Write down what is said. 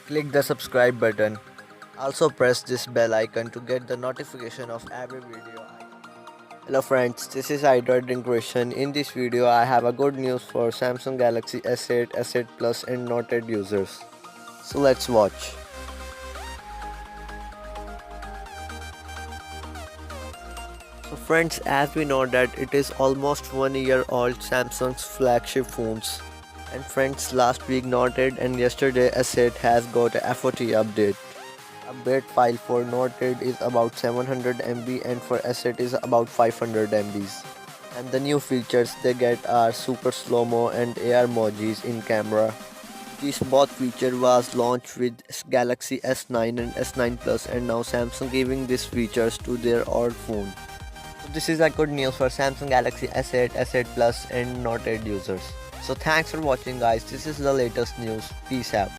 click the subscribe button. Also press this bell icon to get the notification of every video. Hello friends, this is Android Question. In this video I have a good news for Samsung Galaxy S8, S8 Plus and Note 8 users. So let's watch. So friends, as we know that it is almost 1 year old Samsung's flagship phones. And friends, last week Note 8 and yesterday S8 has got a FOT update. Update file for Note 8 is about 700 MB and for S8 is about 500 MBs. And the new features they get are super slo-mo and AR emojis in camera. This both feature was launched with Galaxy S9 and S9 Plus, and now Samsung giving these features to their old phone. So this is a good news for Samsung Galaxy S8, S8 Plus and Note 8 users. So thanks for watching guys, this is the latest news. Peace out.